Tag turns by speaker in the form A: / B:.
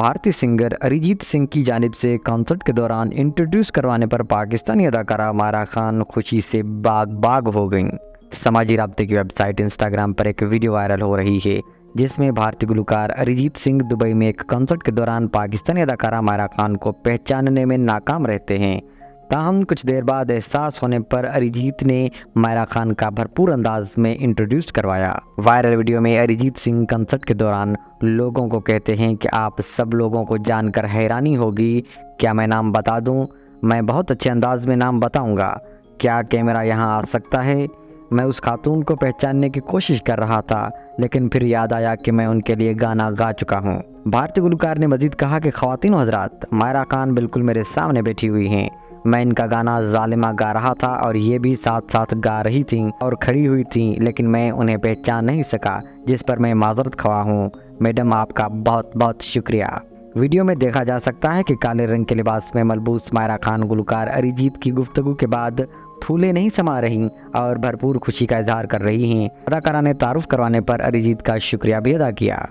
A: भारतीय सिंगर अरिजीत सिंह की जानिब से कॉन्सर्ट के दौरान इंट्रोड्यूस करवाने पर पाकिस्तानी अदाकारा मायरा खान खुशी से बाग बाग हो गईं। समाजी राब्ते की वेबसाइट इंस्टाग्राम पर एक वीडियो वायरल हो रही है जिसमें भारतीय गुलकार अरिजीत सिंह दुबई में एक कॉन्सर्ट के दौरान पाकिस्तानी अदाकारा मायरा खान को पहचानने में नाकाम रहते हैं। ताहम कुछ देर बाद एहसास होने पर अरिजीत ने मायरा खान का भरपूर अंदाज में इंट्रोड्यूस करवाया। वायरल वीडियो में अरिजीत सिंह कंसर्ट के दौरान लोगों को कहते हैं कि आप सब लोगों को जानकर हैरानी होगी, क्या मैं नाम बता दूं? मैं बहुत अच्छे अंदाज में नाम बताऊंगा। क्या कैमरा यहां आ सकता है? मैं उस खातून को पहचानने की कोशिश कर रहा था, लेकिन फिर याद आया कि मैं उनके लिए गाना गा चुका हूं। भारतीय गुलकार ने मजीद कहा कि ख्वातीन हजरात, मायरा खान बिल्कुल मेरे सामने बैठी हुई हैं। मैं इनका गाना जालिमा गा रहा था और ये भी साथ साथ गा रही थीं और खड़ी हुई थीं, लेकिन मैं उन्हें पहचान नहीं सका, जिस पर मैं माजरत ख्वाह हूँ। मैडम, आपका बहुत बहुत शुक्रिया। वीडियो में देखा जा सकता है कि काले रंग के लिबास में मलबूस मायरा खान गुलकार अरिजीत की गुफ्तगू के बाद फूले नहीं समा रही और भरपूर खुशी का इजहार कर रही हैं। अदाकारा ने तारुफ करवाने पर अरिजीत का शुक्रिया भी अदा किया।